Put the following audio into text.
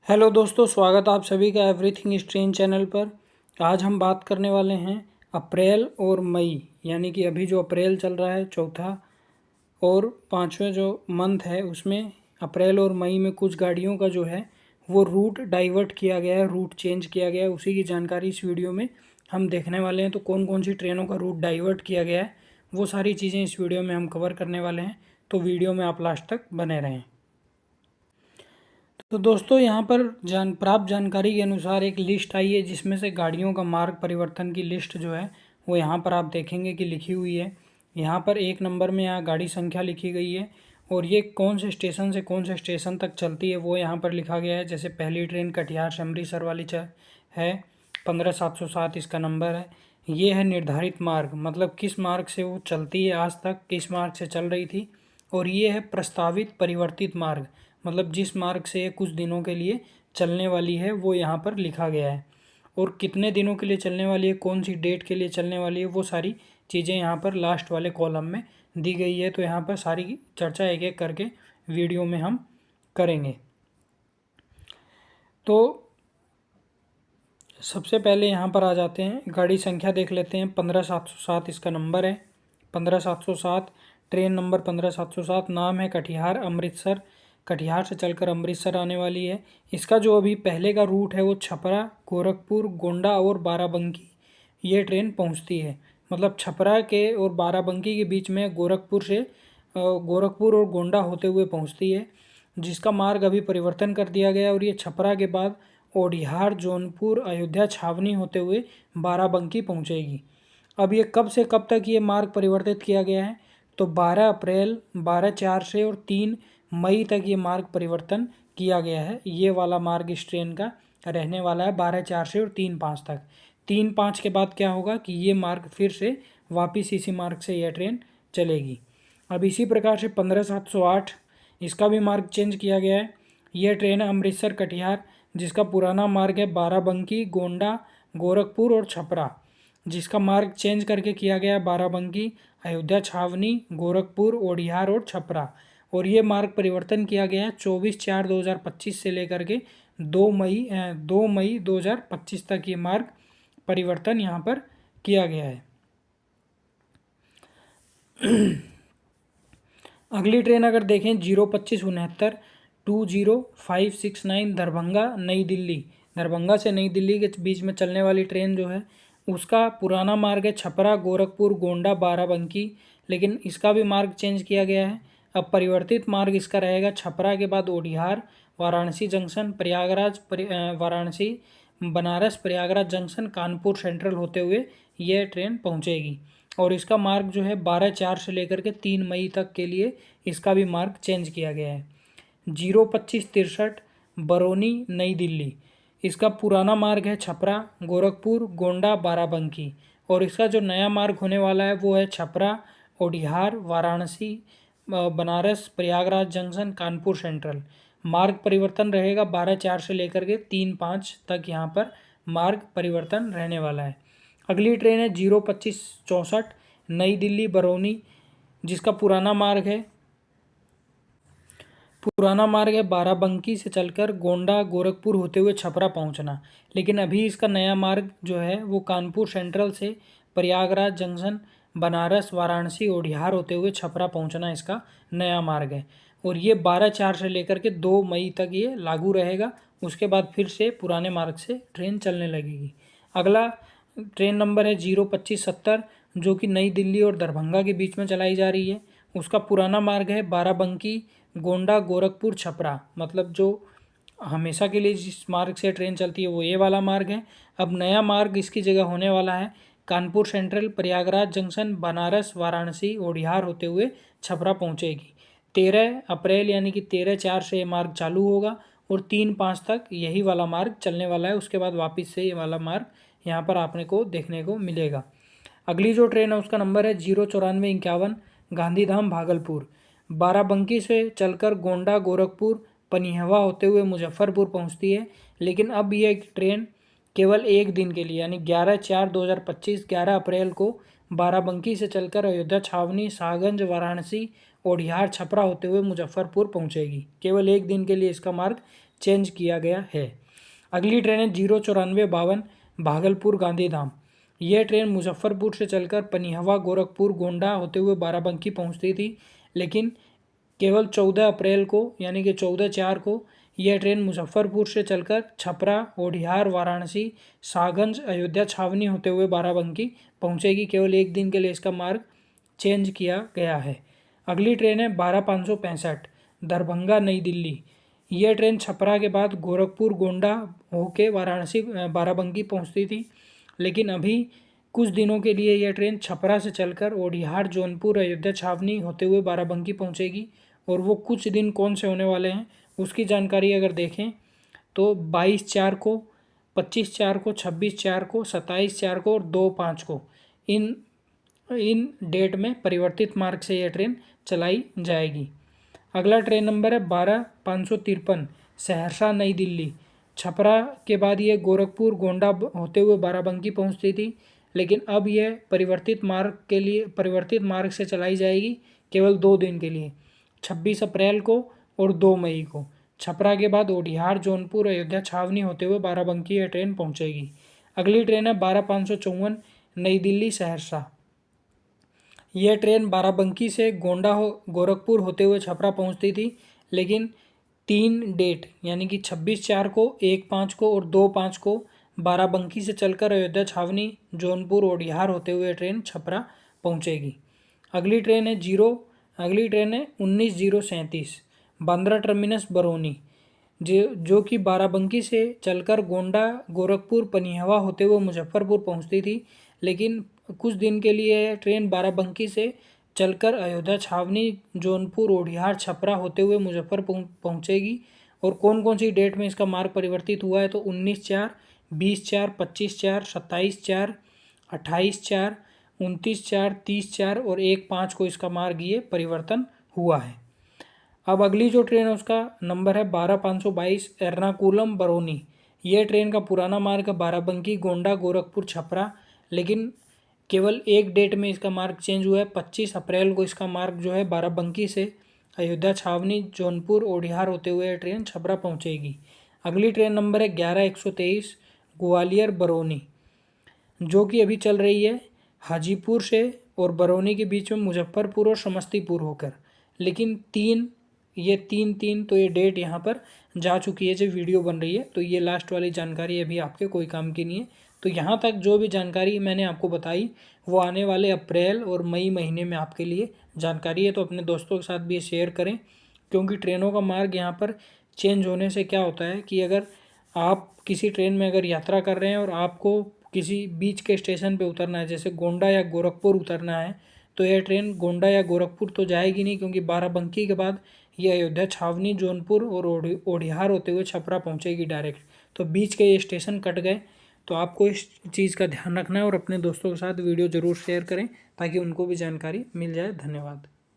Hello दोस्तों, स्वागत आप सभी का एवरीथिंग स्ट्रेन चैनल पर। आज हम बात करने वाले हैं अप्रैल और मई, यानी कि अभी जो अप्रैल चल रहा है चौथा और पाँचवें जो मंथ है उसमें अप्रैल और मई में कुछ गाड़ियों का जो है वो रूट डाइवर्ट किया गया है, रूट चेंज किया गया है। उसी की जानकारी इस वीडियो में हम देखने वाले हैं। तो कौन कौन सी ट्रेनों का रूट डाइवर्ट किया गया है वो सारी चीज़ें इस वीडियो में हम कवर करने वाले हैं। तो वीडियो में आप लास्ट तक बने रहें। तो दोस्तों, यहाँ पर प्राप्त जानकारी के अनुसार एक लिस्ट आई है जिसमें से गाड़ियों का मार्ग परिवर्तन की लिस्ट जो है वो यहाँ पर आप देखेंगे कि लिखी हुई है। यहाँ पर 1 नंबर में यहाँ गाड़ी संख्या लिखी गई है और ये कौन से स्टेशन से कौन से स्टेशन तक चलती है वो यहाँ पर लिखा गया है। जैसे पहली ट्रेन कटिहार से अमृतसर वाली है, 15707 इसका नंबर है। ये है निर्धारित मार्ग, मतलब किस मार्ग से वो चलती है, आज तक किस मार्ग से चल रही थी। और ये है प्रस्तावित परिवर्तित मार्ग, मतलब जिस मार्ग से ये कुछ दिनों के लिए चलने वाली है वो यहाँ पर लिखा गया है। और कितने दिनों के लिए चलने वाली है, कौन सी डेट के लिए चलने वाली है, वो सारी चीज़ें यहाँ पर लास्ट वाले कॉलम में दी गई है। तो यहाँ पर सारी चर्चा एक एक करके वीडियो में हम करेंगे। तो सबसे पहले यहाँ पर आ जाते हैं, गाड़ी संख्या देख लेते हैं। 15707 इसका नंबर है, 15707 ट्रेन नंबर 15707। नाम है कटिहार अमृतसर, कटिहार से चलकर अमृतसर आने वाली है। इसका जो अभी पहले का रूट है वो छपरा, गोरखपुर, गोंडा और बाराबंकी ये ट्रेन पहुंचती है। मतलब छपरा के और बाराबंकी के बीच में गोरखपुर और गोंडा होते हुए पहुंचती है, जिसका मार्ग अभी परिवर्तन कर दिया गया है। और ये छपरा के बाद ओडिहार, जौनपुर, अयोध्या छावनी होते हुए बाराबंकी पहुंचेगी। अब ये कब से कब तक ये मार्ग परिवर्तित किया गया है, तो 12 अप्रैल, 12/4 से और 3 मई तक ये मार्ग परिवर्तन किया गया है। ये वाला मार्ग इस ट्रेन का रहने वाला है 12/4 से और 3/5 तक। 3/5 के बाद क्या होगा कि ये मार्ग फिर से वापस इसी मार्ग से यह ट्रेन चलेगी। अब इसी प्रकार से 15708 इसका भी मार्ग चेंज किया गया है। यह ट्रेन है अमृतसर कटिहार, जिसका पुराना मार्ग है बाराबंकी, गोंडा, गोरखपुर और छपरा, जिसका मार्ग चेंज करके किया गया है बाराबंकी, अयोध्या छावनी, गोरखपुर, ओडिहार और छपरा। और ये मार्ग परिवर्तन किया गया है 24/4/2025 से लेकर के 2 मई 2025 तक ये मार्ग परिवर्तन यहाँ पर किया गया है। अगली ट्रेन अगर देखें 02569 20569 दरभंगा नई दिल्ली, दरभंगा से नई दिल्ली के बीच में चलने वाली ट्रेन जो है उसका पुराना मार्ग है छपरा, गोरखपुर, गोंडा, बाराबंकी, लेकिन इसका भी मार्ग चेंज किया गया है। अब परिवर्तित मार्ग इसका रहेगा छपरा के बाद Aunrihar, Varanasi junction, Varanasi, Banaras, Prayagraj junction, Kanpur central होते हुए यह ट्रेन पहुंचेगी। और इसका मार्ग जो है 12/4 से लेकर के 3 मई तक के लिए इसका भी मार्ग चेंज किया गया है। 02563 बरौनी नई दिल्ली, इसका पुराना मार्ग है छपरा, गोरखपुर, गोंडा, बाराबंकी। और इसका जो नया मार्ग होने वाला है वो है छपरा, ओडिहार, वाराणसी, बनारस, प्रयागराज जंक्शन, कानपुर सेंट्रल। मार्ग परिवर्तन रहेगा 12/4 से लेकर के 3/5 तक यहाँ पर मार्ग परिवर्तन रहने वाला है। अगली ट्रेन है 02564 नई दिल्ली बरौनी, जिसका पुराना मार्ग है बाराबंकी से चलकर गोंडा, गोरखपुर होते हुए छपरा पहुंचना। लेकिन अभी इसका नया मार्ग जो है वो कानपुर सेंट्रल से प्रयागराज जंक्शन, बनारस, वाराणसी, ओडिहार होते हुए छपरा पहुंचना इसका नया मार्ग है। और ये 12/4 से लेकर के 2 मई तक ये लागू रहेगा। उसके बाद फिर से पुराने मार्ग से ट्रेन चलने लगेगी। अगला ट्रेन नंबर है 02570, जो कि नई दिल्ली और दरभंगा के बीच में चलाई जा रही है। उसका पुराना मार्ग है बाराबंकी, गोंडा, गोरखपुर, छपरा, मतलब जो हमेशा के लिए जिस मार्ग से ट्रेन चलती है वो ये वाला मार्ग है। अब नया मार्ग इसकी जगह होने वाला है कानपुर सेंट्रल, प्रयागराज जंक्शन, बनारस, वाराणसी, ओडिहार होते हुए छपरा पहुंचेगी। 13 अप्रैल यानी कि 13/4 से ये मार्ग चालू होगा और 3/5 तक यही वाला मार्ग चलने वाला है। उसके बाद वापस से ये वाला मार्ग यहाँ पर आपने को देखने को मिलेगा। अगली जो ट्रेन है उसका नंबर है 09451 गांधीधाम भागलपुर, बाराबंकी से चलकर गोंडा, गोरखपुर, पनिहवा होते हुए मुजफ्फरपुर पहुंचती है। लेकिन अब ये ट्रेन केवल एक दिन के लिए यानी 11/4/2025 11 अप्रैल को बाराबंकी से चलकर अयोध्या छावनी, शाहगंज, वाराणसी, ओडिहार, छपरा होते हुए मुजफ्फरपुर पहुंचेगी। केवल एक दिन के लिए इसका मार्ग चेंज किया गया है। अगली ट्रेन है 09452 भागलपुर गांधीधाम। यह ट्रेन मुजफ्फरपुर से चलकर पनिहवा, गोरखपुर, गोंडा होते हुए बाराबंकी पहुंचती थी, लेकिन केवल 14 अप्रैल को यानी कि 14/4 को यह ट्रेन मुजफ्फरपुर से चलकर छपरा, ओडिहार, वाराणसी, सागंज, अयोध्या छावनी होते हुए बाराबंकी पहुंचेगी। केवल एक दिन के लिए इसका मार्ग चेंज किया गया है। अगली ट्रेन है 12565 दरभंगा नई दिल्ली। यह ट्रेन छपरा के बाद गोरखपुर, गोंडा होके वाराणसी बाराबंकी पहुंचती थी, लेकिन अभी कुछ दिनों के लिए यह ट्रेन छपरा से चलकर ओडिहार, जौनपुर, अयोध्या छावनी होते हुए बाराबंकी पहुंचेगी। और वो कुछ दिन कौन से होने वाले हैं उसकी जानकारी अगर देखें तो 22/4 को, 25/4 को, 26/4 को, 27/4 को और 2/5 को इन डेट में परिवर्तित मार्ग से यह ट्रेन चलाई जाएगी। अगला ट्रेन नंबर है 12553 सहरसा नई दिल्ली। छपरा के बाद ये गोरखपुर, गोंडा होते हुए बाराबंकी पहुंचती थी, लेकिन अब यह परिवर्तित मार्ग से चलाई जाएगी केवल 2 दिन के लिए, 26 अप्रैल को और 2 मई को। छपरा के बाद ओडिहार, जौनपुर, अयोध्या छावनी होते हुए बाराबंकी यह ट्रेन पहुंचेगी। अगली ट्रेन है 12554 नई दिल्ली सहरसा। यह ट्रेन बाराबंकी से गोरखपुर होते हुए छपरा पहुंचती थी, लेकिन 3 डेट यानी कि 26/4 को, 1/5 को और 2/5 को बाराबंकी से चलकर अयोध्या छावनी, जौनपुर, ओडिहार होते हुए ट्रेन छपरा पहुंचेगी। अगली ट्रेन है 19037 बांद्रा टर्मिनस बरौनी, जो कि बाराबंकी से चलकर गोंडा, गोरखपुर, पनिहवा होते हुए मुजफ्फरपुर पहुंचती थी, लेकिन कुछ दिन के लिए ट्रेन बाराबंकी से चलकर अयोध्या छावनी, जौनपुर, ओडिहार, छपरा होते हुए मुजफ्फरपुर पहुंचेगी। और कौन कौन सी डेट में इसका मार्ग परिवर्तित हुआ है तो 19/4, 20/4, 25/4, 27/4, 28/4, 29/4, 30/4 और 1/5 को इसका मार्ग ये परिवर्तन हुआ है। अब अगली जो ट्रेन है उसका नंबर है 12522 एर्नाकुलम बरौनी। यह ट्रेन का पुराना मार्ग है बाराबंकी, गोंडा, गोरखपुर, छपरा, लेकिन केवल एक डेट में इसका मार्ग चेंज हुआ है। 25 अप्रैल को इसका मार्ग जो है बाराबंकी से अयोध्या छावनी, जौनपुर, ओडिहार होते हुए ट्रेन छपरा पहुंचेगी। अगली ट्रेन नंबर है 11123 ग्वालियर बरौनी, जो कि अभी चल रही है हाजीपुर से और बरौनी के बीच में मुजफ्फरपुर और समस्तीपुर होकर, लेकिन तीन तो ये डेट यहाँ पर जा चुकी है। जो वीडियो बन रही है तो ये लास्ट वाली जानकारी अभी आपके कोई काम की नहीं है। तो यहाँ तक जो भी जानकारी मैंने आपको बताई वो आने वाले अप्रैल और मई महीने में आपके लिए जानकारी है। तो अपने दोस्तों के साथ भी ये शेयर करें, क्योंकि ट्रेनों का मार्ग यहाँ पर चेंज होने से क्या होता है कि अगर आप किसी ट्रेन में अगर यात्रा कर रहे हैं और आपको किसी बीच के स्टेशन पे उतरना है, जैसे गोंडा या गोरखपुर उतरना है, तो यह ट्रेन गोंडा या गोरखपुर तो जाएगी नहीं, क्योंकि बाराबंकी के बाद ये अयोध्या छावनी, जौनपुर और ओडिहार होते हुए छपरा पहुंचेगी डायरेक्ट। तो बीच के ये स्टेशन कट गए, तो आपको इस चीज़ का ध्यान रखना है और अपने दोस्तों के साथ वीडियो ज़रूर शेयर करें ताकि उनको भी जानकारी मिल जाए। धन्यवाद।